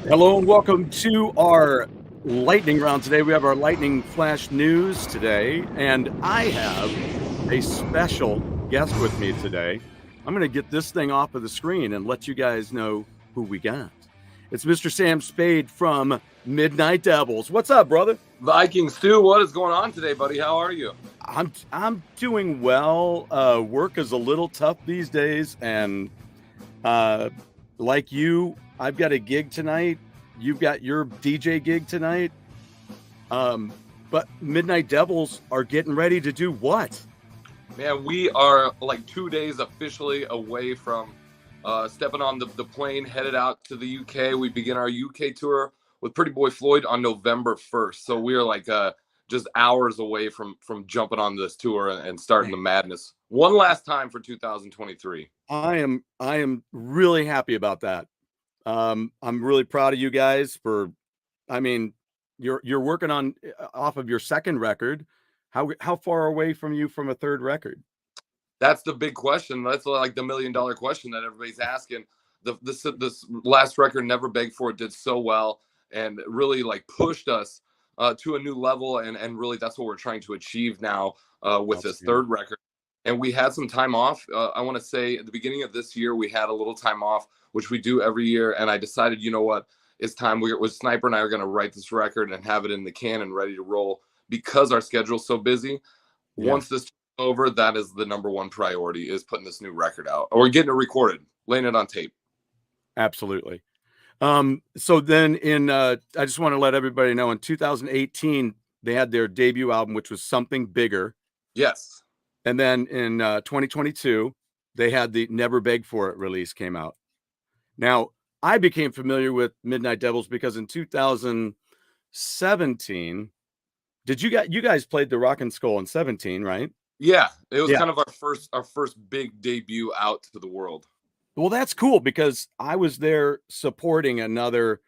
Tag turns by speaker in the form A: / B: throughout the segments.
A: Hello and welcome to our lightning round today. We have our lightning flash news today, and I have a special guest with me today. I'm going to get this thing off of the screen and let you guys know who we got. It's Mr. Sam Spade from Midnight Devils. What's up, brother?
B: Viking Stew, what is going on today, buddy? How are you?
A: I'm doing well. Work is a little tough these days, and like you, I've got a gig tonight. You've got your DJ gig tonight. But Midnight Devils are getting ready to do what?
B: Man, we are like 2 days officially away from stepping on the plane, headed out to the UK. We begin our UK tour with Pretty Boy Floyd on November 1st. So we are like just hours away from jumping on this tour and starting the madness one last time for 2023.
A: I am really happy about that. I'm really proud of you guys you're working on off of your second record. How far away from you from a third record?
B: That's the big question. That's like the $1 million question that everybody's asking. This last record, Never Beg For It, did so well and really like pushed us to a new level. And really that's what we're trying to achieve now with this third record. And we had some time off. I want to say at the beginning of this year, we had a little time off, which we do every year. And I decided, you know what, it's time. Sniper and I are going to write this record and have it in the can and ready to roll because our schedule's so busy. Yeah. Once this is over, that is the number one priority, is putting this new record out. Or getting it recorded, laying it on tape.
A: Absolutely. So then I just want to let everybody know, in 2018, they had their debut album, which was Something Bigger.
B: Yes.
A: And then in 2022, they had the Never Beg For It release came out. Now, I became familiar with Midnight Devils because in 2017, you guys played the Rock and Skull in 17, right?
B: Yeah, it was kind of our first big debut out to the world.
A: Well, that's cool because I was there supporting another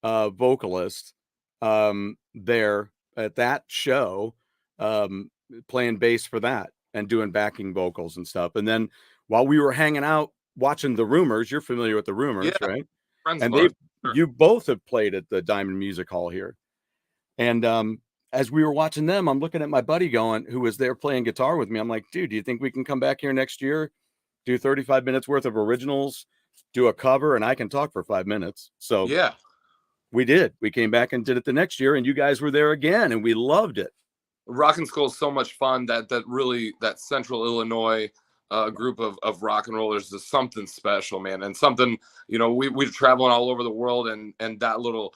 A: vocalist there at that show, playing bass for that and doing backing vocals and stuff. And then while we were hanging out watching the Rumors, you're familiar with the Rumors, right?
B: Friends
A: and you both have played at the Diamond Music Hall here. And as we were watching them, I'm looking at my buddy who was there playing guitar with me. I'm like, dude, do you think we can come back here next year, do 35 minutes worth of originals, do a cover, and I can talk for 5 minutes? So
B: yeah,
A: we did. We came back and did it the next year, and you guys were there again, and we loved it.
B: Rock and Skull is so much fun. That Central Illinois group of rock and rollers is something special, man. And something, we're traveling all over the world, and that little,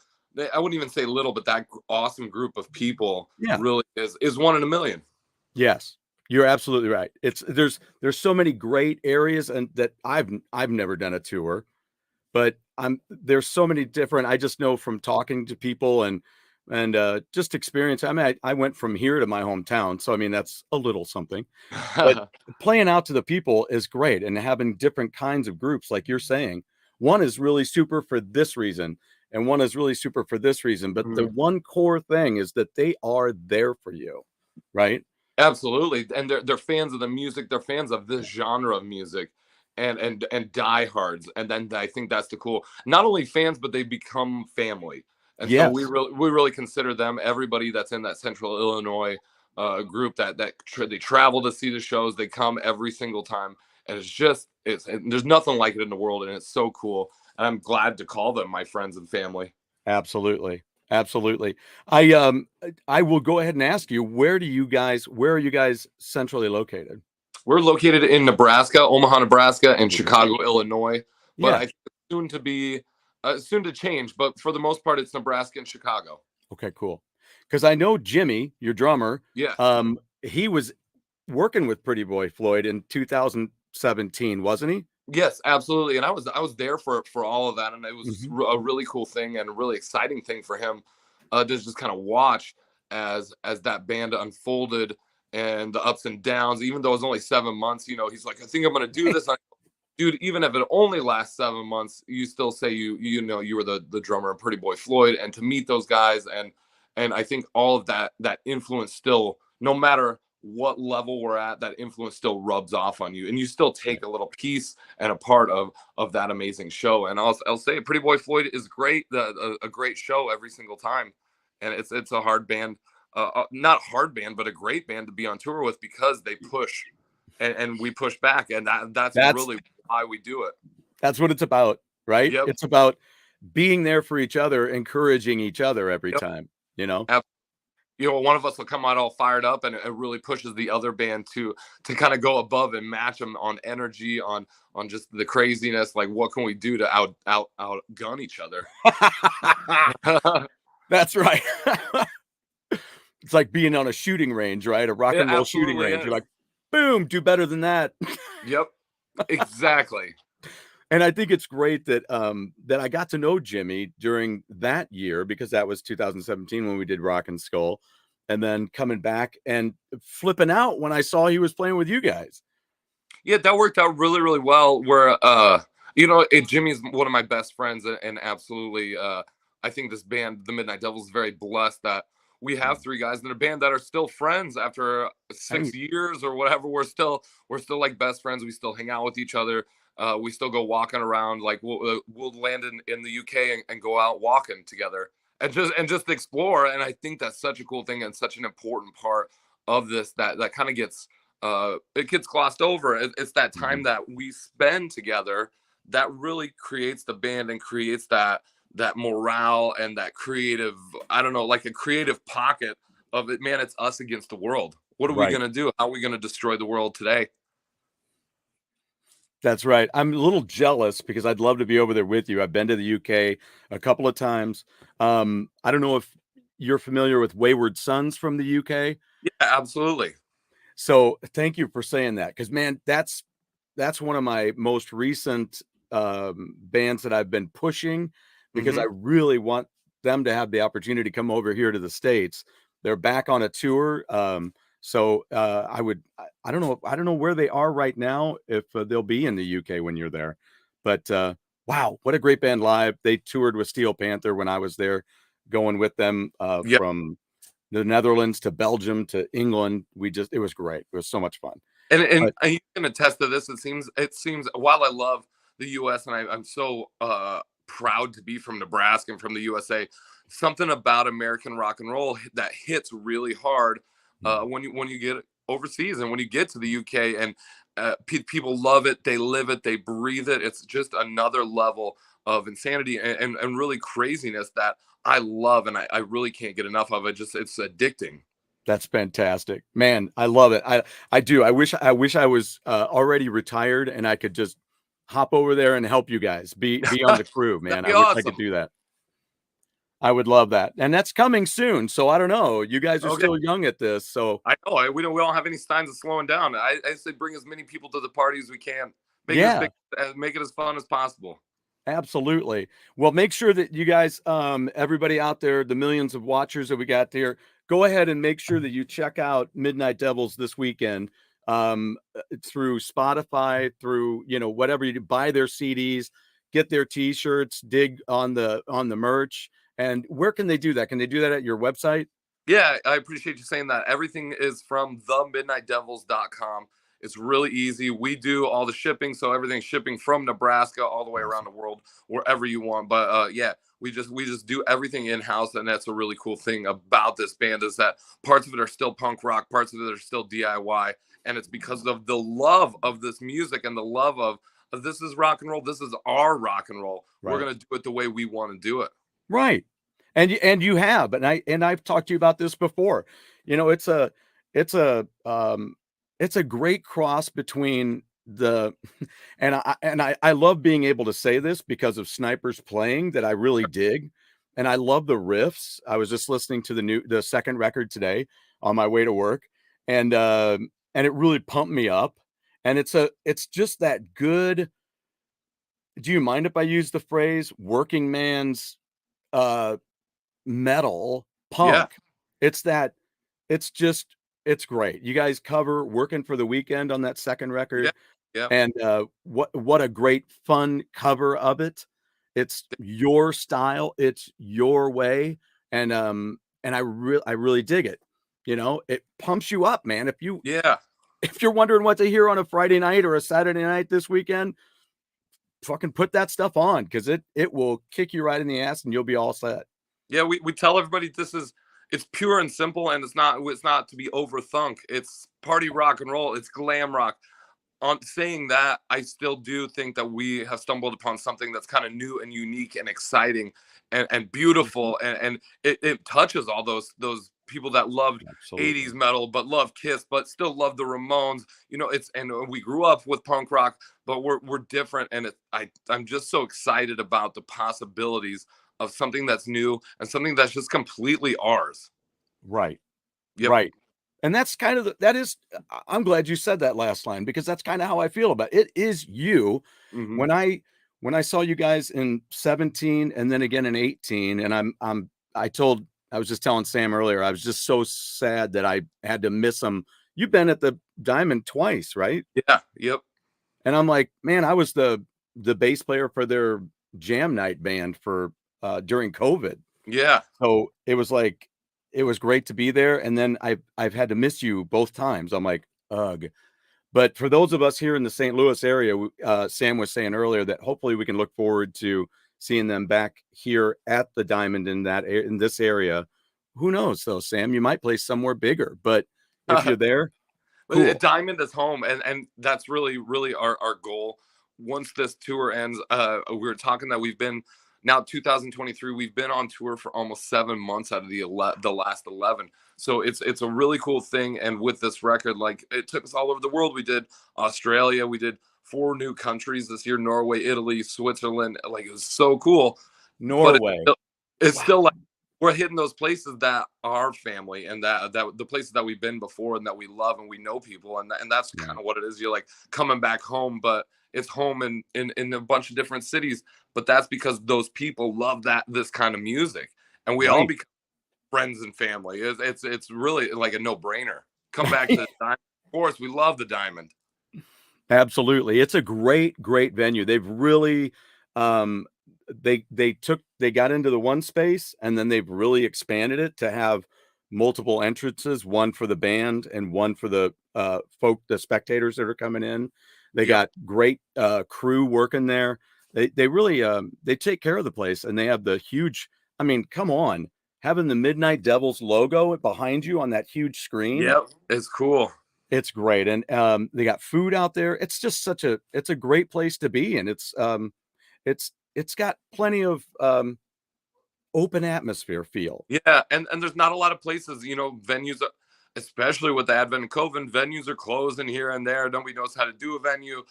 B: I wouldn't even say little, but that awesome group of people really is one in a million.
A: Yes, you're absolutely right. There's so many great areas, and that I've never done a tour, but there's so many different. I just know from talking to people and just experience. I mean, I went from here to my hometown, so I mean that's a little something. But playing out to the people is great, and having different kinds of groups, like you're saying, one is really super for this reason, and one is really super for this reason. But the one core thing is that they are there for you, right?
B: Absolutely, and they're fans of the music. They're fans of this genre of music, and diehards. And then I think that's the cool. Not only fans, but they become family. And so we really consider them, everybody that's in that Central Illinois group, that they travel to see the shows. They come every single time, and there's nothing like it in the world, and it's so cool. And I'm glad to call them my friends and family.
A: Absolutely. I will go ahead and ask you, where are you guys centrally located?
B: We're located in Nebraska, Omaha, Nebraska, and Chicago, Illinois. But I think soon to change, but for the most part, it's Nebraska and Chicago.
A: Okay, cool. Because I know Jimmy, your drummer, he was working with Pretty Boy Floyd in 2017, wasn't he?
B: Yes, absolutely. And I was there for all of that, and it was a really cool thing and a really exciting thing for him to just kind of watch as that band unfolded and the ups and downs. Even though it was only 7 months, he's like, I think I'm going to do this. Dude, even if it only lasts 7 months, you still say you were the drummer of Pretty Boy Floyd, and to meet those guys and I think all of that influence still, no matter what level we're at, that influence still rubs off on you, and you still take a little piece and a part of that amazing show. And I'll say, Pretty Boy Floyd is great, a great show every single time, and it's a hard band, not hard band, but a great band to be on tour with, because they push, and we push back, and that's really why we do it.
A: That's what it's about, right?
B: Yep.
A: It's about being there for each other, encouraging each other every
B: Yep.
A: time, you know?
B: One of us will come out all fired up, and it really pushes the other band to kind of go above and match them on energy, on just the craziness. Like, what can we do to outgun each other?
A: That's right. It's like being on a shooting range, right? A rock and roll shooting range. You're like, boom, do better than that.
B: Yep, exactly.
A: And I think it's great that that I got to know Jimmy during that year, because that was 2017 when we did Rock and Skull, and then coming back and flipping out when I saw he was playing with you guys.
B: Yeah, that worked out really, really well. Where Jimmy's one of my best friends, and absolutely, I think this band, the Midnight Devils, is very blessed that we have three guys in a band that are still friends after 6 years or whatever. We're still like best friends. We still hang out with each other. We still go walking around. Like, we'll land in the UK and go out walking together, and just explore. And I think that's such a cool thing, and such an important part of this that kind of gets it gets glossed over. It's that time that we spend together that really creates the band, and creates that morale, and that creative, I don't know, like a creative pocket of it. Man, it's us against the world. What are we going to do? How are we going to destroy the world today?
A: That's right. I'm a little jealous because I'd love to be over there with you. I've been to the UK a couple of times. I don't know if you're familiar with Wayward Sons from the UK.
B: Yeah, absolutely.
A: So thank you for saying that, because man, that's one of my most recent bands that I've been pushing, because I really want them to have the opportunity to come over here to the States. They're back on a tour. So I don't know where they are right now, if they'll be in the UK when you're there. But wow, what a great band live. They toured with Steel Panther when I was there, going with them from the Netherlands to Belgium to England. It was great. It was so much fun.
B: And you can attest to this. It seems while I love the US, and I'm so proud to be from Nebraska and from the USA, something about American rock and roll that hits really hard when you get overseas, and when you get to the UK, and people love it, they live it, they breathe it. It's just another level of insanity and really craziness that I love, and I really can't get enough of it. It's addicting.
A: That's fantastic, man. I love it. I do. I wish I was already retired and I could just hop over there and help you guys be on the crew, man. I wish I could do that. I would love that. And that's coming soon. So I don't know. You guys are still young at this. So
B: I know we don't have any signs of slowing down. I say bring as many people to the party as we can. Make it as fun as possible.
A: Absolutely. Well, make sure that you guys, everybody out there, the millions of watchers that we got there, go ahead and make sure that you check out Midnight Devils this weekend, through Spotify, through, whatever you do, buy their CDs, get their t-shirts, dig on the merch. And where can they do that? Can they do that at your website?
B: Yeah, I appreciate you saying that. Everything is from themidnightdevils.com. It's really easy. We do all the shipping, so everything's shipping from Nebraska all the way around the world, wherever you want. But yeah, we just do everything in-house, and that's a really cool thing about this band, is that parts of it are still punk rock, parts of it are still DIY, and it's because of the love of this music, and the love of this is rock and roll. This is our rock and roll. Right. We're gonna do it the way we want to do it.
A: Right. And you have, and I've talked to you about this before. It's a great cross between the, and I love being able to say this because of Sniper's playing that I really dig, and I love the riffs. I was just listening to the second record today on my way to work, and it really pumped me up. And it's just that good. Do you mind if I use the phrase working man's metal punk? It's great. You guys cover Working for the Weekend on that second record. And what a great fun cover of it. It's your style, it's your way, and I really dig it. You know, it pumps you up, man.
B: Yeah.
A: If you're wondering what to hear on a Friday night or a Saturday night this weekend, fucking put that stuff on, because it will kick you right in the ass and you'll be all set.
B: Yeah, we tell everybody it's pure and simple, and it's not to be overthunk. It's party rock and roll. It's glam rock. On saying that, I still do think that we have stumbled upon something that's kind of new and unique and exciting and
A: Mhm.
B: beautiful, and it touches all those people that loved 80s
A: Absolutely.
B: metal but love Kiss but still love the Ramones. And we grew up with punk rock, but we're different, and I'm just so excited about the possibilities of something that's new and something that's just completely ours.
A: Right.
B: Yep.
A: Right. And that's kind of that is I'm glad you said that last line, because that's kind of how I feel about it. It is you.
B: Hmm.
A: When I saw you guys in 17 and then again in 18, and I was just telling Sam earlier, I was just so sad that I had to miss them. You've been at the Diamond twice, right?
B: Yeah. Yep.
A: And I'm like, man, I was the bass player for their jam night band for during COVID.
B: Yeah.
A: So it was like, it was great to be there. And then I've had to miss you both times. I'm like, ugh. But for those of us here in the St. Louis area, Sam was saying earlier that hopefully we can look forward to seeing them back here at the Diamond in this area. Who knows though, Sam? You might play somewhere bigger, but if you're there, cool.
B: Diamond is home, and that's really, really our goal. Once this tour ends, we were talking that we've been now 2023. We've been on tour for almost 7 months out of the last 11. So it's a really cool thing. And with this record, like it took us all over the world. We did Australia. We did 4 new countries this year: Norway, Italy, Switzerland. Like it was so cool, but
A: Norway.
B: it's
A: Wow.
B: still like we're hitting those places that are family, and that the places that we've been before and that we love and we know people, and that's
A: Yeah.
B: kind of what it is. You're like coming back home, but it's home in a bunch of different cities. But that's because those people love this kind of music, and we all
A: Right.
B: become friends and family. It's really like a no brainer. Come back to the Diamond. Of course, we love the Diamond.
A: Absolutely. It's a great, great venue. They've really um they got into the one space, and then they've really expanded it to have multiple entrances, one for the band and one for the spectators that are coming in. They
B: Yep.
A: got great crew working there. They really they take care of the place, and they have the huge, I mean, come on, having the Midnight Devils logo behind you on that huge screen.
B: Yep. It's cool.
A: It's great, and, they got food out there. It's just it's a great place to be, and it's got plenty of, open atmosphere feel.
B: Yeah, and there's not a lot of places, venues, especially with the advent of COVID, venues are closing here and there. Nobody knows how to do a venue,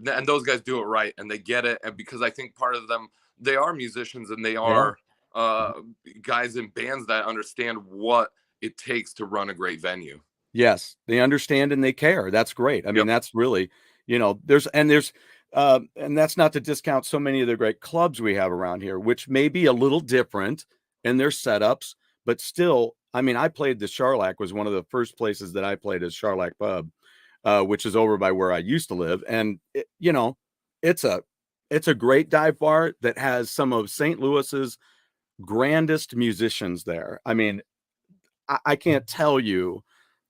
B: and those guys do it right, and they get it. And because I think part of them, they are musicians, and they
A: They are.
B: are uh, guys in bands that understand what it takes to run a great venue.
A: Yes, they understand and they care. That's great. I mean,
B: Yep.
A: that's really, and that's not to discount so many of the great clubs we have around here, which may be a little different in their setups, but still, I mean, I played the Charlac, was one of the first places that I played as Charlac Pub, which is over by where I used to live. And it's a it's a great dive bar that has some of St. Louis's grandest musicians there. I mean, I can't tell you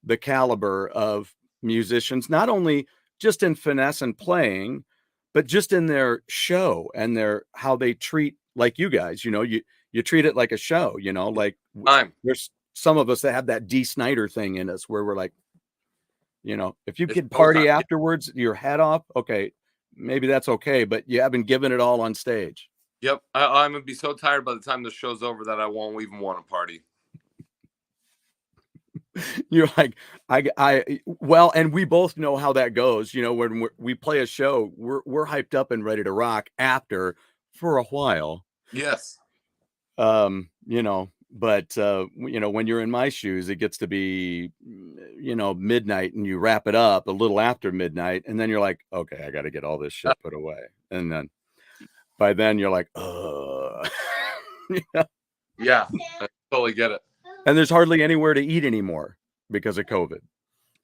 A: the caliber of musicians, not only just in finesse and playing, but just in their show and their how they treat, like you guys, you treat it like a show, like
B: Time.
A: there's some of us that have that D. Snyder thing in us where we're like, if you
B: It's
A: could
B: showtime.
A: party afterwards, your head off, okay, maybe that's okay, but you haven't given it all on stage.
B: Yep. I'm gonna be so tired by the time the show's over that I won't even want to party.
A: You're like, well, and we both know how that goes. When we play a show, we're hyped up and ready to rock after for a while.
B: Yes.
A: But when you're in my shoes, it gets to be, midnight, and you wrap it up a little after midnight, and then you're like, okay, I got to get all this shit put away. And then by then you're like, yeah.
B: Yeah. I totally get it.
A: And there's hardly anywhere to eat anymore because of COVID.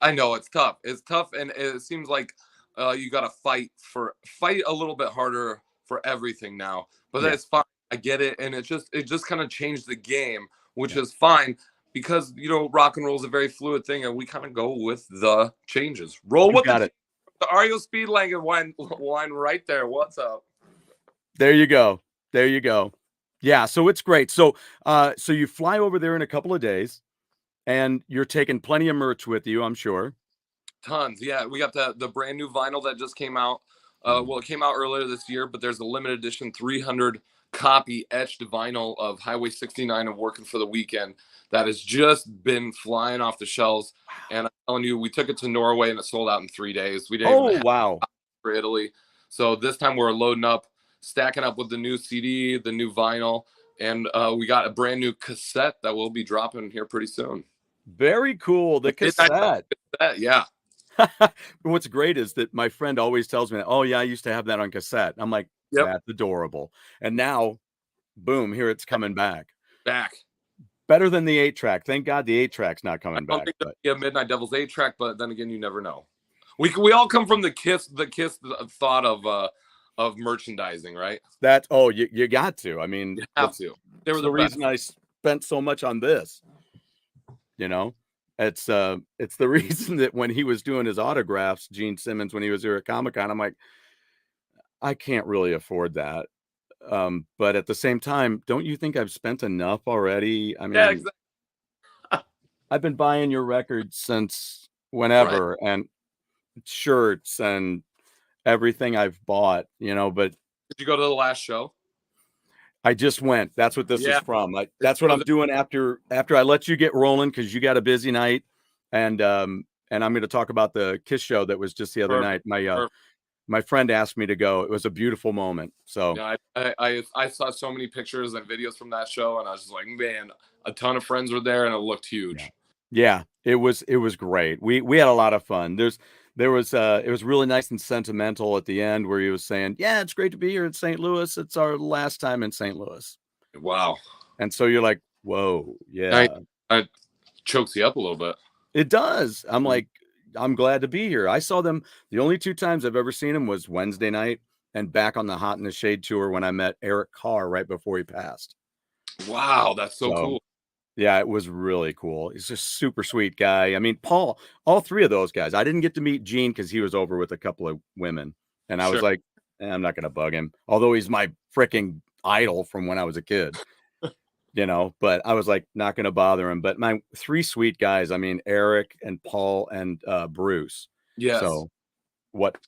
B: I know it's tough. It's tough, and it seems like you got to fight a little bit harder for everything now. But
A: Yeah.
B: that's fine. I get it, and it just kind of changed the game, which
A: Yeah.
B: is fine because rock and roll is a very fluid thing, and we kind of go with the changes. Roll
A: You
B: with
A: got it.
B: the REO Speed Language wine right there. What's up?
A: There you go. There you go. Yeah, so it's great. So so you fly over there in a couple of days, and you're taking plenty of merch with you, I'm sure.
B: Tons. Yeah, we got the brand new vinyl that just came out. Well, it came out earlier this year, but there's a limited edition 300 copy etched vinyl of Highway 69 and Working for the Weekend that has just been flying off the shelves. And I'm telling you, we took it to Norway and it sold out in 3 days. We didn't even have
A: Wow.
B: it for Italy. So this time we're loading up, stacking up with the new CD, the new vinyl, and we got a brand new cassette that will be dropping here pretty soon.
A: Very cool. The cassette.
B: Yeah.
A: What's great is that my friend always tells me, "Oh yeah, I used to have that on cassette." I'm like,
B: Yep.
A: "That's adorable." And now, boom, here it's coming back. Better than the 8-track. Thank God the 8-track's not coming back.
B: Yeah, Midnight Devil's 8-track, but then again, you never know. We all come from the Kiss thought of merchandising, right?
A: You got to. I mean,
B: you have to.
A: They were the reason I spent so much on this. It's the reason that when he was doing his autographs, Gene Simmons, when he was here at Comic-Con, I'm like, I can't really afford that. But at the same time, don't you think I've spent enough already? I mean,
B: yeah, exactly.
A: I've been buying your records since whenever, right. And shirts and everything I've bought, but
B: did you go to the last show?
A: I just went. That's what this is from. That's what I'm doing after I let you get rolling, because you got a busy night, and I'm going to talk about the Kiss show that was just the other night. My friend asked me to go. It was a beautiful moment. So
B: yeah, I saw so many pictures and videos from that show, and I was just like, man, a ton of friends were there, and it looked huge.
A: Yeah, it was great. We had a lot of fun. It was really nice and sentimental at the end, where he was saying, "Yeah, it's great to be here in St. Louis. It's our last time in St. Louis."
B: Wow.
A: And so you're like, whoa, yeah.
B: It chokes you up a little bit.
A: It does. I'm like, I'm glad to be here. I saw them. The only 2 times I've ever seen them was Wednesday night and back on the Hot in the Shade tour when I met Eric Carr right before he passed.
B: Wow, that's so cool.
A: Yeah, it was really cool. He's a super sweet guy. I mean, Paul, all 3 of those guys. I didn't get to meet Gene because he was over with a couple of women. And I was like, I'm not going to bug him. Although he's my freaking idol from when I was a kid, but I was like, not going to bother him. But my 3 sweet guys, I mean, Eric and Paul and Bruce.
B: Yes.
A: So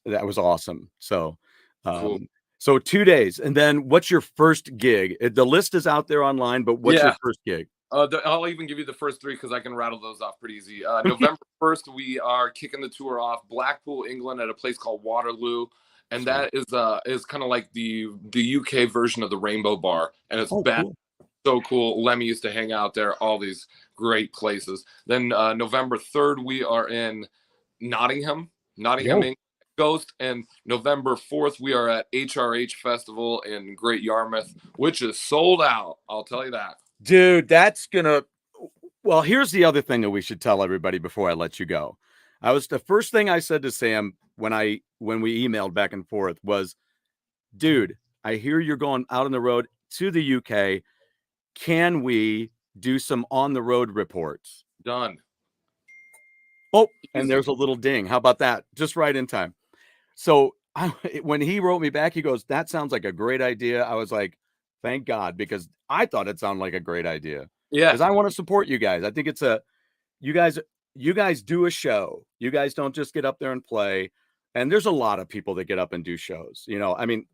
A: that was awesome. So,
B: cool.
A: So 2 days. And then what's your first gig? The list is out there online, but what's your first gig?
B: I'll even give you the first 3 because I can rattle those off pretty easy. November 1st, we are kicking the tour off Blackpool, England, at a place called Waterloo, and that is kind of like the UK version of the Rainbow Bar, and it's cool. So cool. Lemmy used to hang out there. All these great places. Then November 3rd, we are in Nottingham, England, Ghost, and November 4th, we are at HRH Festival in Great Yarmouth, which is sold out. I'll tell you that.
A: Dude, that's gonna. Well, here's the other thing that we should tell everybody before I let you go. The first thing I said to Sam when we emailed back and forth was, dude, I hear you're going out on the road to the UK. Can we do some on the road reports?
B: Done.
A: Oh, and there's a little ding. How about that? Just right in time. So when he wrote me back, he goes, "That sounds like a great idea." I was like, thank God, because I thought it sounded like a great idea.
B: Yeah.
A: Because I want to support you guys. I think it's you guys do a show. You guys don't just get up there and play. And there's a lot of people that get up and do shows. I mean,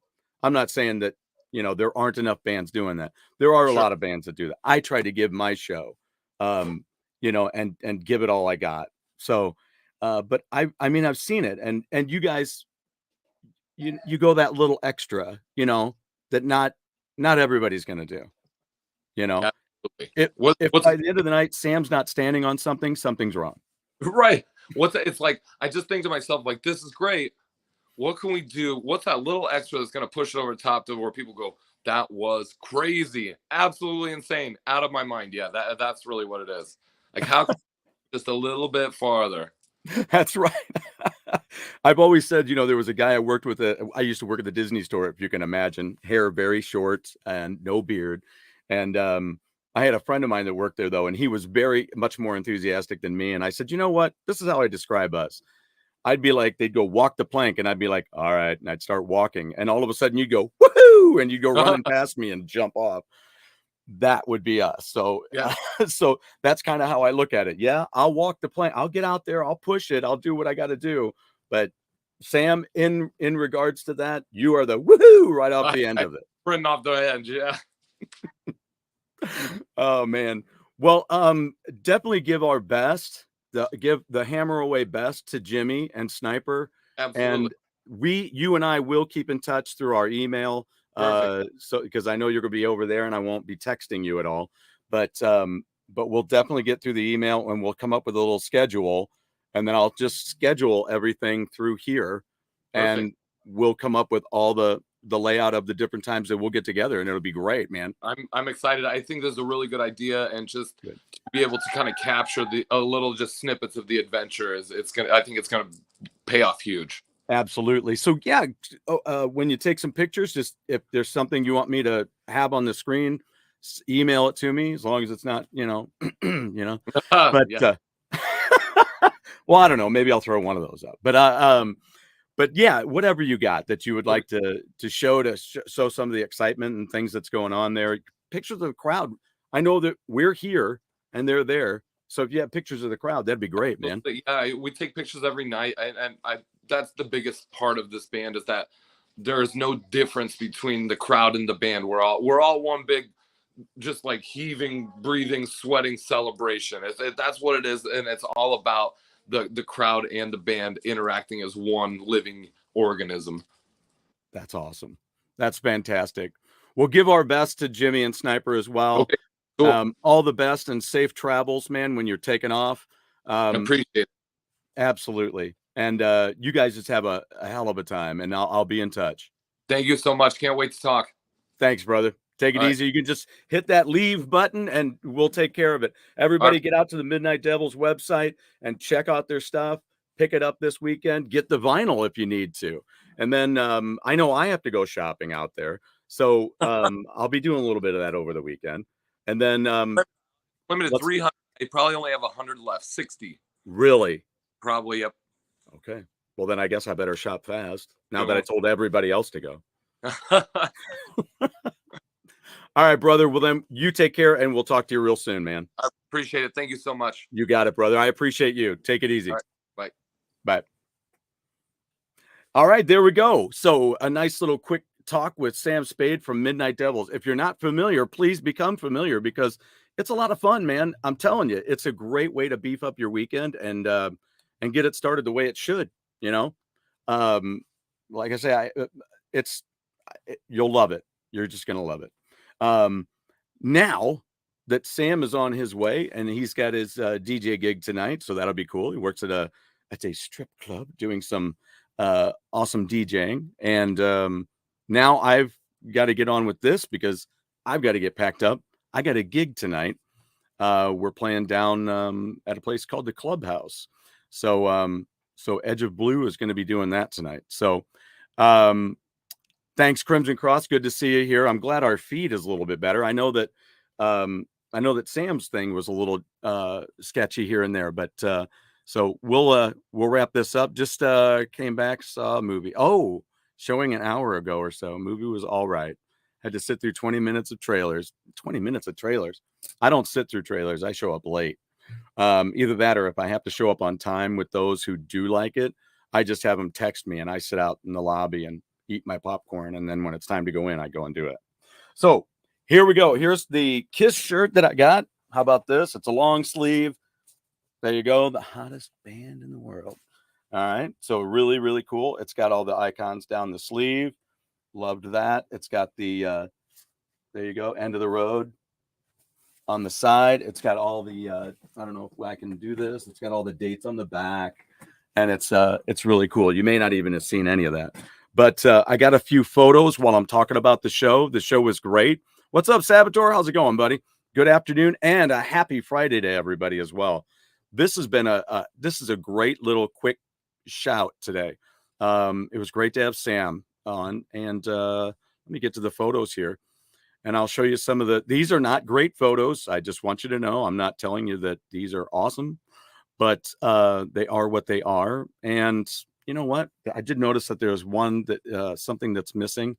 A: I'm not saying that, there aren't enough bands doing that. There are a lot of bands that do that. I try to give my show, and give it all I got. So, but I mean, I've seen it, and you guys, you go that little extra, that not everybody's going to do, If by the end of the night, Sam's not standing on something, something's wrong.
B: Right. It's like, I just think to myself, like, this is great. What can we do? What's that little extra that's going to push it over the top to where people go, that was crazy, absolutely insane, out of my mind. Yeah, that's really what it is. Like, how just a little bit farther.
A: That's right. I've always said, there was a guy I worked with. I used to work at the Disney store, if you can imagine, hair very short and no beard. And I had a friend of mine that worked there though, and he was very much more enthusiastic than me. And I said, you know what? This is how I describe us. I'd be like, they'd go walk the plank, and I'd be like, all right, and I'd start walking, and all of a sudden you'd go woohoo, and you'd go running past me and jump off. That would be us. So,
B: Yeah.
A: so that's kind of how I look at it. Yeah, I'll walk the plank. I'll get out there. I'll push it. I'll do what I got to do. But Sam, in regards to that, you are the woohoo right off the end of it.
B: Running off the edge. Yeah.
A: Oh man. Well, definitely give our best. Give the hammer away best to Jimmy and Sniper.
B: Absolutely.
A: And you and I will keep in touch through our email.
B: Perfect.
A: So because I know you're gonna be over there and I won't be texting you at all. But we'll definitely get through the email and we'll come up with a little schedule, and then I'll just schedule everything through here.
B: Perfect.
A: And we'll come up with all the layout of the different times that we'll get together, and it'll be great, man.
B: I'm excited. I think this is a really good idea, and just
A: Good.
B: to be able to kind of capture a little just snippets of the adventure I think it's gonna pay off huge.
A: Absolutely. So yeah, when you take some pictures, just if there's something you want me to have on the screen, email it to me, as long as it's not, you know, But
B: Yeah.
A: well, I don't know. Maybe I'll throw one of those up. But yeah, whatever you got that you would like to show show some of the excitement and things that's going on there. Pictures of the crowd. I know that we're here and they're there. So if you have pictures of the crowd, that'd be great, man.
B: Yeah, we take pictures every night, and that's the biggest part of this band, is that there is no difference between the crowd and the band. We're all one big, just like heaving, breathing, sweating celebration. That's what it is, and it's all about the crowd and the band interacting as one living organism.
A: That's awesome. That's fantastic. We'll give our best to Jimmy and Sniper as well.
B: Okay, cool.
A: All the best and safe travels, man, when you're taking off.
B: Appreciate it.
A: Absolutely. And you guys just have a hell of a time, and I'll be in touch.
B: Thank you so much. Can't wait to talk.
A: Thanks, brother. Take it
B: All
A: easy. You can just hit that leave button and we'll take care of it. Everybody get out to the Midnight Devils website and check out their stuff. Pick it up this weekend. Get the vinyl if you need to. And then I know I have to go shopping out there. So I'll be doing a little bit of that over the weekend. And then
B: limited 300. They probably only have 100 left. 60.
A: Really?
B: Probably, yep.
A: Okay. Well, then I guess I better shop fast now that I told everybody else to go. All right, brother. Well, then you take care, and we'll talk to you real soon, man.
B: I appreciate it. Thank you so much.
A: You got it, brother. I appreciate you. Take it easy.
B: All right.
A: Bye. Bye. All right, there we go. So a nice little quick talk with Sam Spade from Midnight Devils. If you're not familiar, please become familiar, because it's a lot of fun, man. I'm telling you, it's a great way to beef up your weekend and get it started the way it should. You know, like I say, you'll love it. You're just gonna love it. Now that Sam is on his way and he's got his DJ gig tonight, so that'll be cool. He works at a strip club doing some awesome DJing, and now I've got to get on with this because I've got to get packed up. I got a gig tonight. We're playing down at a place called the Clubhouse. So Edge of Blue is going to be doing that tonight. So thanks, Crimson Cross. Good to see you here. I'm glad our feed is a little bit better. I know that Sam's thing was a little sketchy here and there, but so we'll wrap this up. Just came back, saw a movie. Oh, showing an hour ago or so. Movie was all right. Had to sit through 20 minutes of trailers. 20 minutes of trailers. I don't sit through trailers. I show up late. Either that, or if I have to show up on time with those who do like it, I just have them text me and I sit out in the lobby and eat my popcorn, and then when it's time to go in, I go and do it. So here we go. Here's the Kiss shirt that I got. How about this? It's a long sleeve. There you go. The hottest band in the world. All right. So really, really cool. It's got all the icons down the sleeve. Loved that. It's got the there you go, end of the road on the side. It's got all the I don't know if I can do this. It's got all the dates on the back, and it's really cool. You may not even have seen any of that. But I got a few photos while I'm talking about the show. The show was great. What's up, Saboteur? How's it going, buddy? Good afternoon, and a happy Friday to everybody as well. This has been this is a great little quick shout today. It was great to have Sam on, and let me get to the photos here. and I'll show you some of these are not great photos. I just want you to know, I'm not telling you that these are awesome, but they are what they are. And you know what? I did notice that there's one that something that's missing.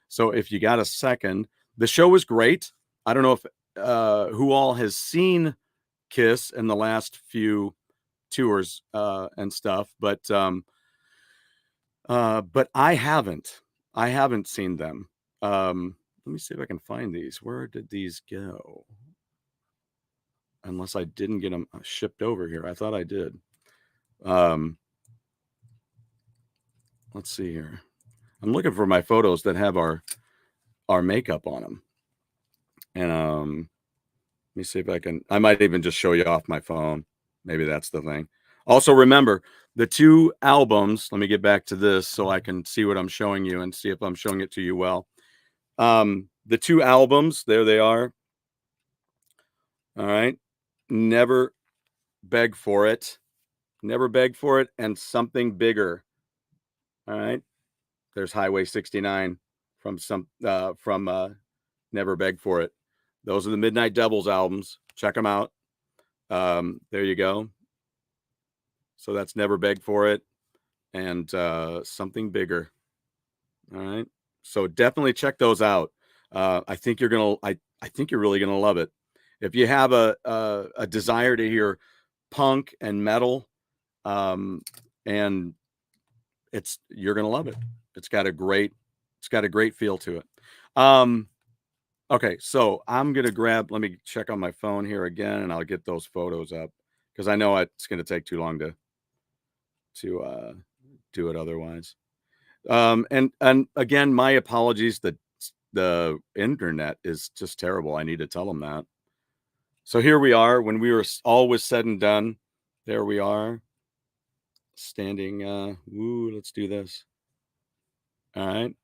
A: So if you got a second, the show was great. I don't know if who all has seen Kiss in the last few tours and stuff, but I haven't. I haven't seen them. Let me see if I can find these. Where did these go? Unless I didn't get them shipped over here. I thought I did. Let's see here. I'm looking for my photos that have our makeup on them. And let me see if I might even just show you off my phone. Maybe that's the thing. Also, remember the 2 albums. Let me get back to this so I can see what I'm showing you and see if I'm showing it to you well. The 2 albums, there they are. All right. Never Beg for It. Never Beg for It, and Something Bigger. All right. There's Highway 69 from Never Beg for It. Those are the Midnight Devils albums. Check them out. There you go. So that's Never Beg for It and Something Bigger. All right. So definitely check those out. I think you're really gonna love it. If you have a desire to hear punk and metal, and you're gonna love it. It's got a great feel to it. Okay, so I'm gonna let me check on my phone here again, and I'll get those photos up because I know it's gonna take too long to do it otherwise. And again, my apologies that the internet is just terrible. I need to tell them that. So here we are when we were all was said and done. There we are standing. Let's do this. All right.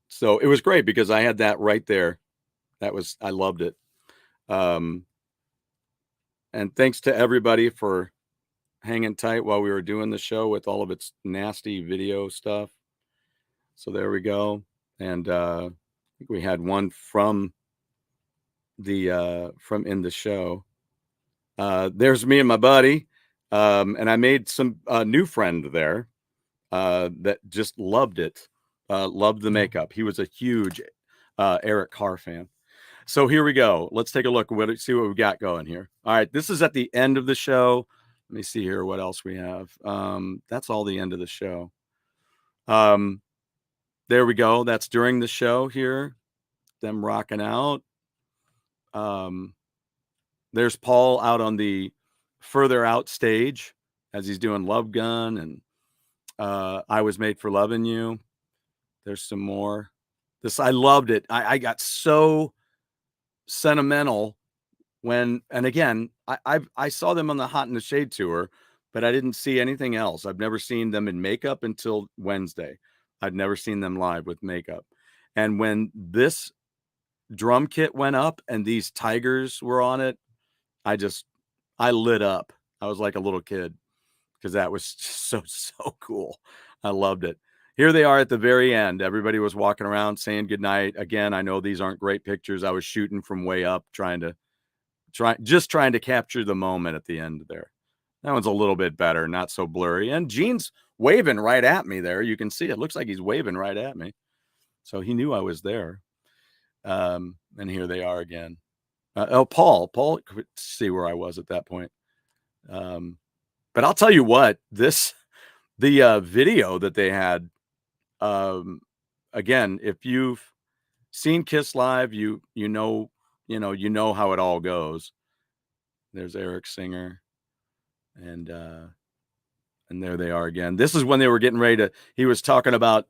A: So it was great because I had that right there. I loved it. And thanks to everybody for hanging tight while we were doing the show with all of its nasty video stuff. So there we go. And I think we had one from in the show. There's me and my buddy. And I made some new friend there that just loved it. Loved the makeup. He was a huge Eric Carr fan. So here we go. Let's take a look. See what we got going here. All right. This is at the end of the show. Let me see here what else we have. That's all the end of the show. There we go. That's during the show here. Them rocking out. There's Paul out on the Further Out stage as he's doing Love Gun and I Was Made for Loving You. There's some more. I loved it. I got so sentimental and again, I saw them on the Hot in the Shade tour, but I didn't see anything else. I've never seen them in makeup until Wednesday. I'd never seen them live with makeup. And when this drum kit went up and these tigers were on it, I lit up. I was like a little kid because that was so cool. I loved it. Here they are at the very end. Everybody was walking around saying goodnight. Again, I know these aren't great pictures. I was shooting from way up, trying to capture the moment at the end there. That one's a little bit better, not so blurry. And Gene's waving right at me there. You can see it looks like he's waving right at me. So he knew I was there. And here they are again. Paul could see where I was at that point. But I'll tell you what, the video that they had, again, if you've seen Kiss live, you know how it all goes. There's Eric Singer, and there they are again. This is when they were getting ready he was talking about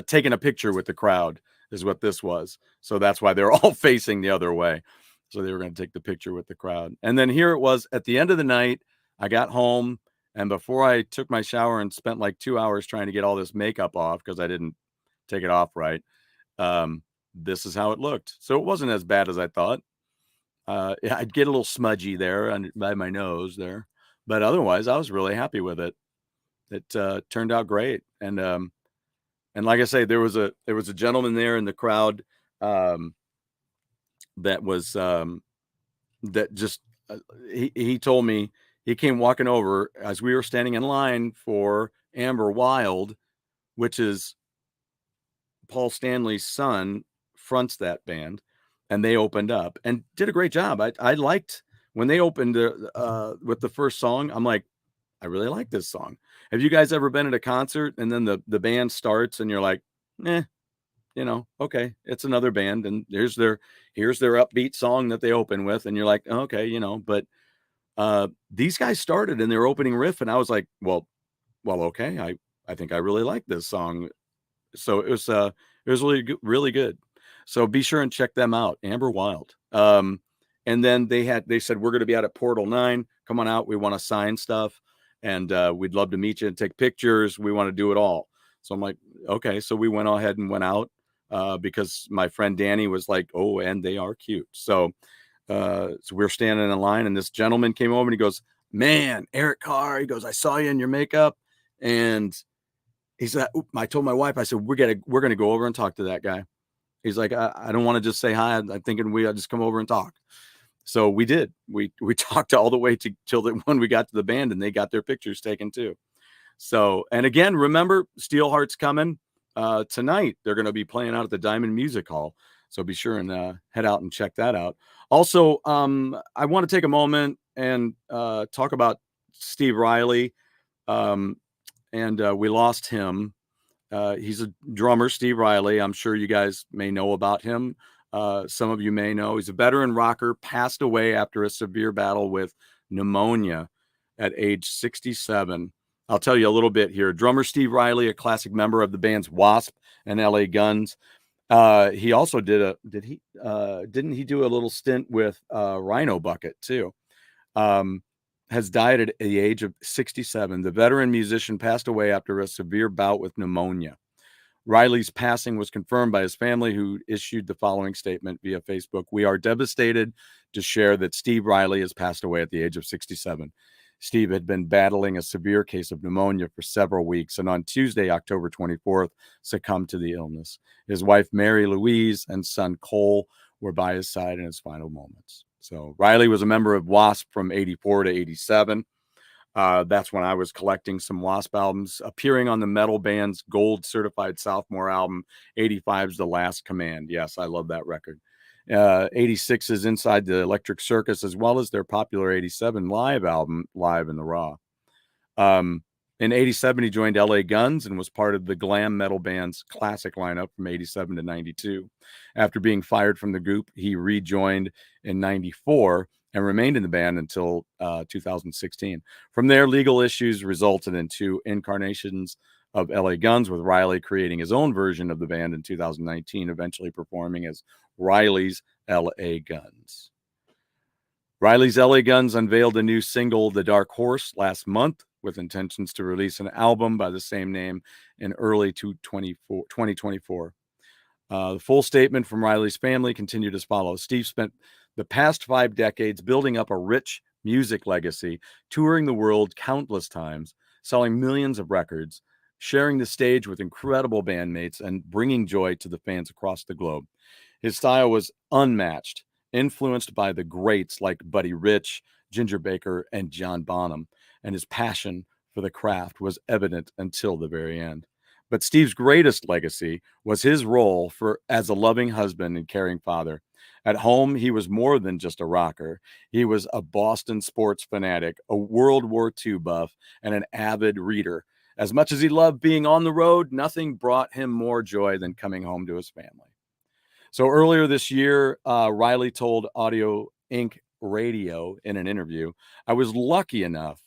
A: taking a picture with the crowd is what this was. So that's why they're all facing the other way. So they were going to take the picture with the crowd. And then here it was at the end of the night. I got home, and before I took my shower and spent like 2 hours trying to get all this makeup off because I didn't take it off right, this is how it looked. So it wasn't as bad as I thought. I'd get a little smudgy there by my nose there, but otherwise I was really happy with it. It turned out great. And like I say, there was a gentleman there in the crowd that was that just he told me, he came walking over as we were standing in line for Amber Wild, which is Paul Stanley's son, fronts that band, and they opened up and did a great job. I liked when they opened with the first song. I'm like, I really like this song. Have you guys ever been at a concert and then the band starts and you're like, eh, okay, it's another band, and here's their upbeat song that they open with, and you're like, okay, but these guys started in their opening riff, and I was like, well, okay, I think I really like this song. So it was really good. So be sure and check them out, Amber Wild. And then they said, we're going to be out at Portal 9. Come on out. We want to sign stuff, and we'd love to meet you and take pictures. We want to do it all. So I'm like, okay. So we went ahead and went out because my friend Danny was like, oh, and they are cute. So we're standing in line, and this gentleman came over and he goes, man, Eric Carr. He goes, I saw you in your makeup, and he said, I told my wife, I said, we're going to go over and talk to that guy. He's like, I don't want to just say hi. I'm thinking I'll just come over and talk. So we did. We talked all the way till when we got to the band, and they got their pictures taken too. So, and again, remember, Steelheart's coming tonight. They're going to be playing out at the Diamond Music Hall. So be sure and head out and check that out. Also, I want to take a moment and talk about Steve Riley. And we lost him. He's a drummer, Steve Riley. I'm sure you guys may know about him. Some of you may know. He's a veteran rocker, passed away after a severe battle with pneumonia at age 67. I'll tell you a little bit here. Drummer Steve Riley, a classic member of the bands Wasp and LA Guns. He also didn't he do a little stint with Rhino Bucket too? Has died at the age of 67. The veteran musician passed away after a severe bout with pneumonia. Riley's passing was confirmed by his family, who issued the following statement via Facebook. We are devastated to share that Steve Riley has passed away at the age of 67. Steve had been battling a severe case of pneumonia for several weeks, and on Tuesday, October 24th, succumbed to the illness. His wife, Mary Louise, and son, Cole, were by his side in his final moments. So Riley was a member of Wasp from 84 to 87. That's when I was collecting some Wasp albums, appearing on the metal band's gold certified sophomore album, 85's The Last Command. Yes, I love that record. 86 is Inside the Electric Circus, as well as their popular 87 live album, Live in the Raw. In 87, he joined LA Guns and was part of the glam metal band's classic lineup from 87 to 92. After being fired from the group, he rejoined in 94 and remained in the band until 2016. From there, legal issues resulted in two incarnations of LA Guns, with Riley creating his own version of the band in 2019, eventually performing as Riley's LA Guns. Riley's LA Guns unveiled a new single, The Dark Horse, last month, with intentions to release an album by the same name in early 2024. The full statement from Riley's family continued as follows. Steve spent the past 5 decades building up a rich music legacy, touring the world countless times, selling millions of records, sharing the stage with incredible bandmates, and bringing joy to the fans across the globe. His style was unmatched, influenced by the greats like Buddy Rich, Ginger Baker, and John Bonham, and his passion for the craft was evident until the very end. But Steve's greatest legacy was his role as a loving husband and caring father. At home, he was more than just a rocker. He was a Boston sports fanatic, a World War II buff, and an avid reader. As much as he loved being on the road, nothing brought him more joy than coming home to his family. So earlier this year, Riley told Audio Inc. Radio in an interview, I was lucky enough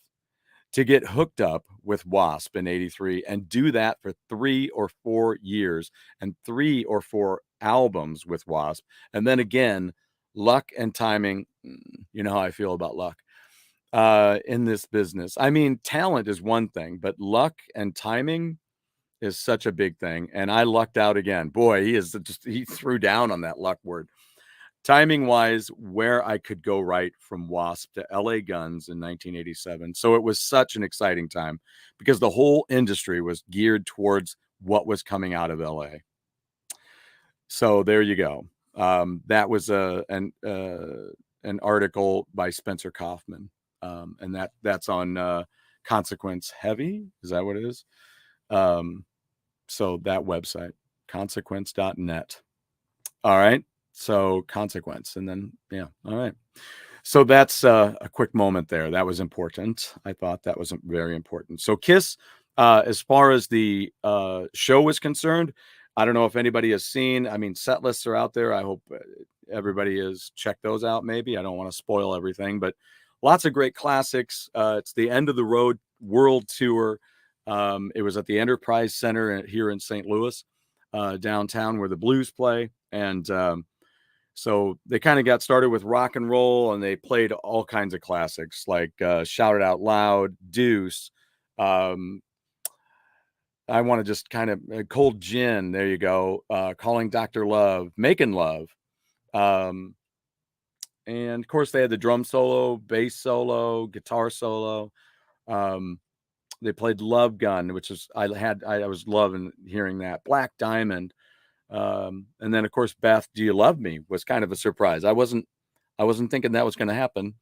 A: to get hooked up with Wasp in 83 and do that for 3 or 4 years and 3 or 4 albums with Wasp. And then again, luck and timing, you know how I feel about luck in this business. I mean, talent is one thing, but luck and timing is such a big thing. And I lucked out again. Boy, he threw down on that luck word. Timing wise, where I could go right from Wasp to LA Guns in 1987. So it was such an exciting time because the whole industry was geared towards what was coming out of LA. So there you go. That was an article by Spencer Kaufman, and that's on Consequence Heavy. Is that what it is? So that website, consequence.net. All right. So Consequence, and then yeah. All right. So that's a quick moment there. That was important. I thought that was very important. So Kiss, as far as the show was concerned, I don't know if anybody has seen. I mean, set lists are out there. I hope everybody has checked those out. Maybe I don't want to spoil everything, but lots of great classics. It's the End of the Road World Tour. It was at the Enterprise Center here in St. Louis, downtown, where the Blues play, and so they kind of got started with rock and roll, and they played all kinds of classics like Shout It Out Loud, Deuce. I want to just kind of Cold Gin. There you go. Calling Dr. Love, Making Love. And of course they had the drum solo, bass solo, guitar solo. They played Love Gun, which is, I was loving hearing that. Black Diamond. And then of course, Beth, Do You Love Me was kind of a surprise. I wasn't thinking that was going to happen.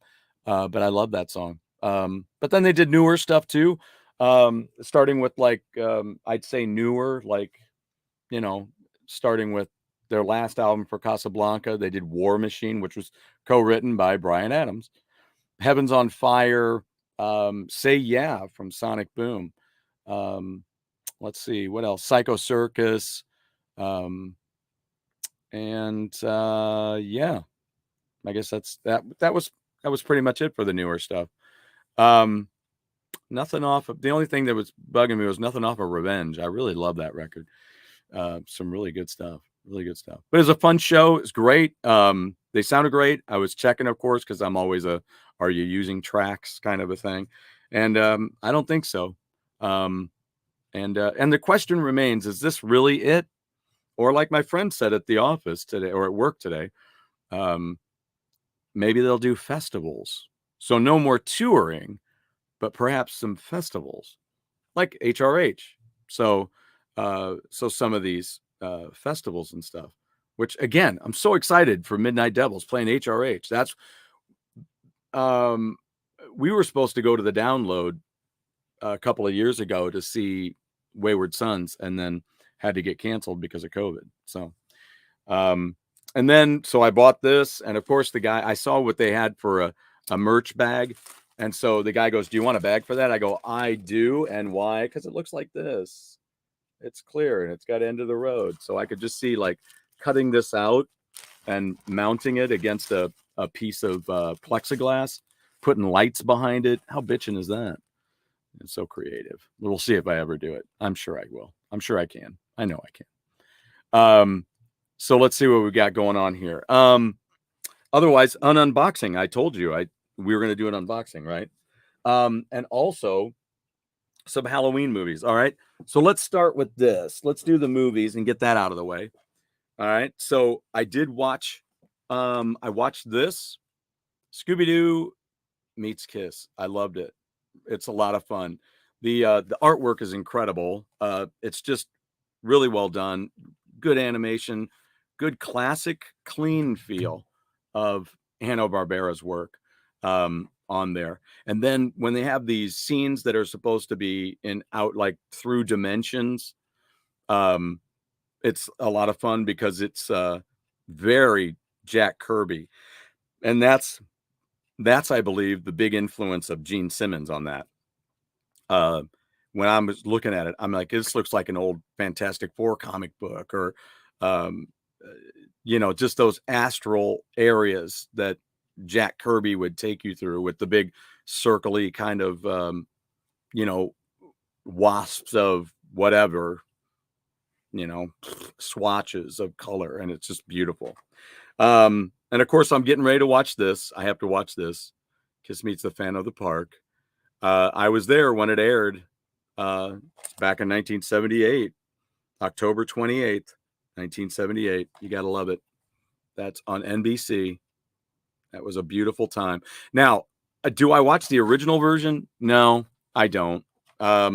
A: But I love that song. But then they did newer stuff too. Starting with like, I'd say newer, like, you know, starting with their last album for Casablanca. They did War Machine, which was co-written by Bryan Adams. Heaven's on Fire, Say Yeah from Sonic Boom. Let's see, what else? Psycho Circus. And yeah, I guess that was pretty much it for the newer stuff. Nothing off of, the only thing that was bugging me was nothing off of Revenge. I really love that record. Some really good stuff. But it was a fun show. It's great. They sounded great. I was checking, of course, because I'm always are you using tracks kind of a thing? And I don't think so. And the question remains, is this really it? Or like my friend said at the office today, or at work today, maybe they'll do festivals. So no more touring, but perhaps some festivals like HRH. So some of these festivals and stuff, which again, I'm so excited for Midnight Devils playing HRH. That's we were supposed to go to the Download a couple of years ago to see Wayward Sons, and then had to get canceled because of COVID. So and then so I bought this, and of course the guy, I saw what they had for a merch bag, and so the guy goes, "Do you want a bag for that?" I go, "I do." And why? Because it looks like this. It's clear and it's got End of the Road. So I could just see like cutting this out and mounting it against a piece of plexiglass, putting lights behind it. How bitchin' is that? It's so creative. We'll see if I ever do it. I'm sure I will. I'm sure I can. I know I can. So let's see what we got going on here. Otherwise, an unboxing. I told you we were going to do an unboxing, right? And also some Halloween movies. All right. So let's start with this. Let's do the movies and get that out of the way. All right. So I did watch, I watched this Scooby-Doo meets Kiss. I loved it. It's a lot of fun. The artwork is incredible. It's just really well done. Good animation, good classic, clean feel of Hanna-Barbera's work on there. And then when they have these scenes that are supposed to be out like through dimensions, it's a lot of fun because it's very Jack Kirby. And that's I believe the big influence of Gene Simmons on that. When I was looking at it, I'm like, this looks like an old Fantastic Four comic book, or just those astral areas that Jack Kirby would take you through with the big circly kind of wasps of whatever, swatches of color, and it's just beautiful. And of course, I'm getting ready to watch this. I have to watch this. Kiss Meets the Fan of the Park. I was there when it aired back in 1978, October 28th, 1978. You got to love it. That's on NBC. That was a beautiful time. Now, do I watch the original version? No, I don't. I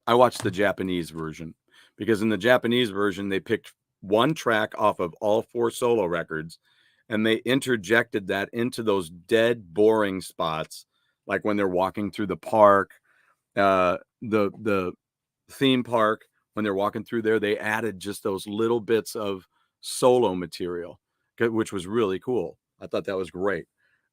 A: watched the Japanese version because in the Japanese version, they picked one track off of all 4 solo records, and they interjected that into those dead boring spots, like when they're walking through the park, the theme park, when they're walking through there, they added just those little bits of solo material, which was really cool. I thought that was great.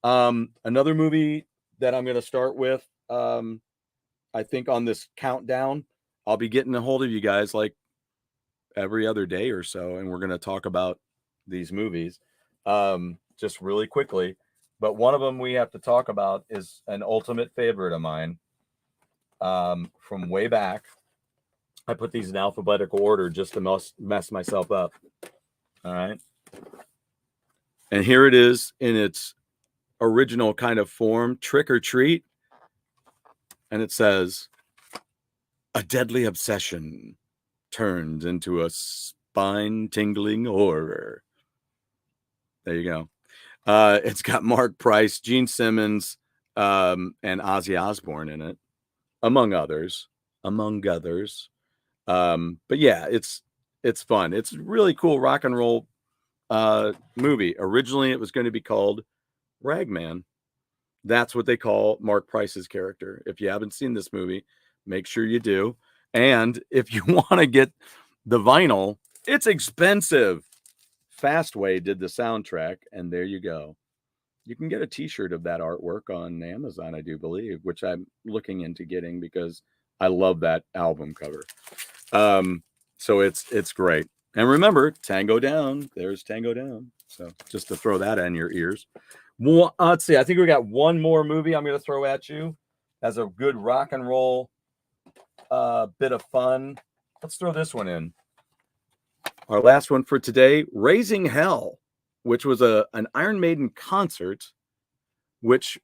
A: Another movie that I'm going to start with, I think on this countdown, I'll be getting a hold of you guys like every other day or so, and we're going to talk about these movies just really quickly. But one of them we have to talk about is an ultimate favorite of mine from way back. I put these in alphabetical order just to mess myself up. All right. And here it is in its original kind of form, Trick or Treat. And it says, a deadly obsession turns into a spine-tingling horror. There you go. It's got Mark Price, Gene Simmons, and Ozzy Osbourne in it, among others. But yeah, it's fun. It's a really cool rock and roll movie. Originally, it was going to be called Ragman. That's what they call Mark Price's character. If you haven't seen this movie, make sure you do. And if you want to get the vinyl, it's expensive. Fastway did the soundtrack, and there you go. You can get a t-shirt of that artwork on Amazon, I do believe, which I'm looking into getting because I love that album cover. So it's great. And remember, Tango Down. There's Tango Down. So just to throw that in your ears. Let's see. I think we got one more movie I'm going to throw at you as a good rock and roll bit of fun. Let's throw this one in. Our last one for today, Raising Hell, which was an Iron Maiden concert, which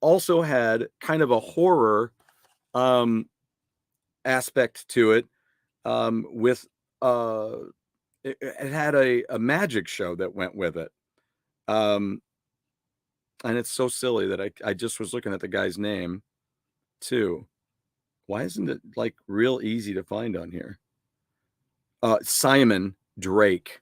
A: also had kind of a horror aspect to it. With it had a magic show that went with it. And it's so silly that I just was looking at the guy's name too. Why isn't it like real easy to find on here? Simon Drake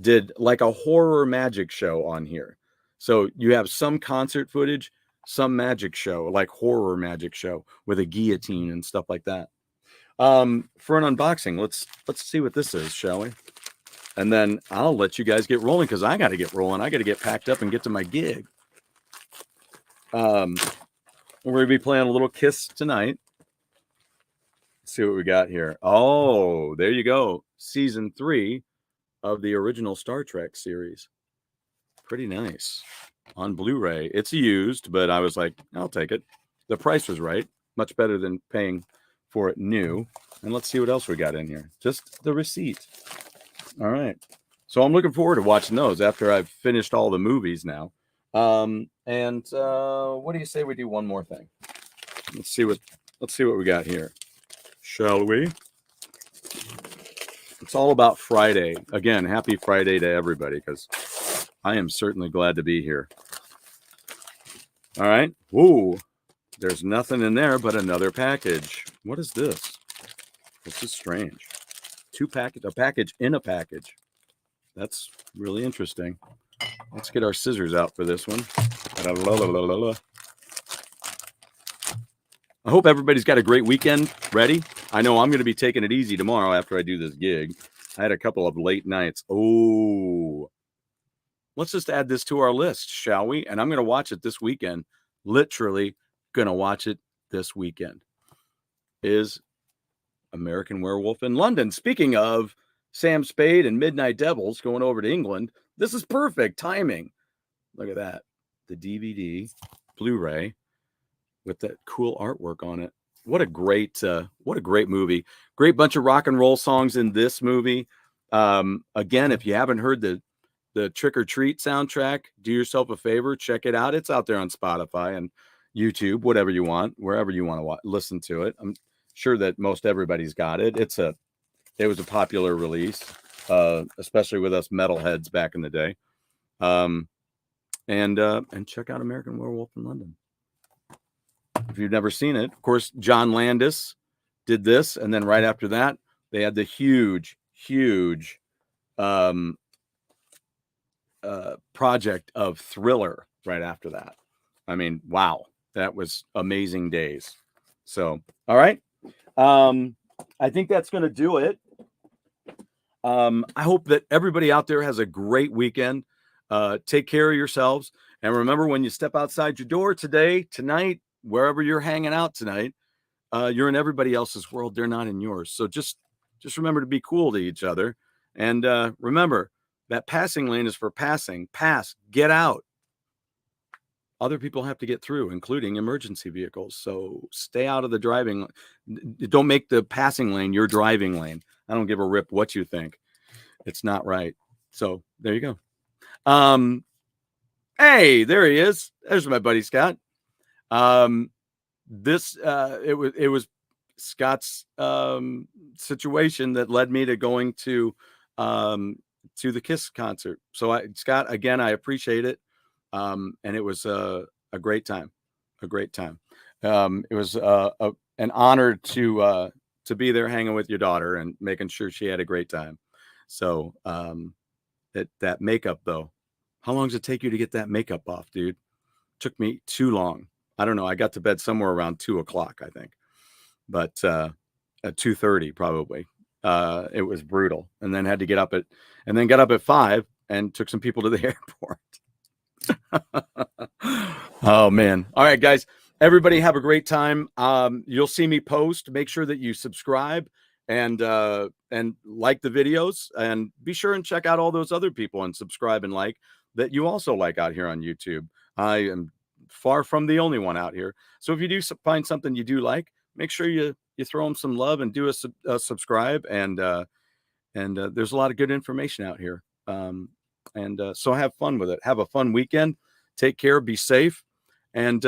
A: did like a horror magic show on here. So you have some concert footage, some magic show, like horror magic show with a guillotine and stuff like that. For an unboxing, let's see what this is, shall we? And then I'll let you guys get rolling because I got to get rolling. I got to get packed up and get to my gig. We're going to be playing a little Kiss tonight. Let's see what we got here. Oh, there you go. Season 3 of the original Star Trek series. Pretty nice. On Blu-ray. It's used, but I was like, I'll take it. The price was right. Much better than paying for it new. And let's see what else we got in here. Just the receipt. All right. So I'm looking forward to watching those after I've finished all the movies now. And what do you say we do one more thing? Let's see what we got here. Shall we? It's all about Friday. Again, happy Friday to everybody because I am certainly glad to be here. All right. Ooh, there's nothing in there but another package. What is this? This is strange. A package in a package. That's really interesting. Let's get our scissors out for this one. I hope everybody's got a great weekend ready. I know I'm going to be taking it easy tomorrow after I do this gig. I had a couple of late nights. Oh, let's just add this to our list, shall we? And I'm going to watch it this weekend. Literally going to watch it this weekend. Is American Werewolf in London. Speaking of Sam Spade and Midnight Devils going over to England, this is perfect timing. Look at that. The DVD, Blu-ray with that cool artwork on it. What a great movie. Great bunch of rock and roll songs in this movie. Again, if you haven't heard the Trick or Treat soundtrack, do yourself a favor, check it out. It's out there on Spotify and YouTube, whatever you want, wherever you want to listen to it. I'm sure that most everybody's got it. It was a popular release, especially with us metalheads back in the day. And check out American Werewolf in London. If you've never seen it, of course, John Landis did this, and then right after that, they had the huge project of Thriller right after that. I mean, wow, that was amazing days. So, all right. I think that's going to do it. I hope that everybody out there has a great weekend. Take care of yourselves. And remember, when you step outside your door today, tonight, wherever you're hanging out tonight, you're in everybody else's world. They're not in yours. So just remember to be cool to each other. And remember that passing lane is for passing. Pass, get out. Other people have to get through, including emergency vehicles. So stay out of the driving. Don't make the passing lane your driving lane. I don't give a rip what you think. It's not right. So there you go. Hey, there he is. There's my buddy Scott. It was Scott's situation that led me to going to the Kiss concert. So Scott, again, I appreciate it. And it was a great time, It was an honor to be there hanging with your daughter and making sure she had a great time. So that makeup though, how long does it take you to get that makeup off, dude? Took me too long. I don't know. I got to bed somewhere around 2:00, I think, but at 2:30 probably. It was brutal, and then had to get up at 5 and took some people to the airport. Oh man. All right, guys, everybody have a great time. You'll see me post. Make sure that you subscribe and like the videos, and be sure and check out all those other people and subscribe and like that you also like out here on YouTube. I am far from the only one out here. So if you do find something you do like, make sure you throw them some love and do a subscribe. And there's a lot of good information out here. So have fun with it. Have a fun weekend. Take care. Be safe. And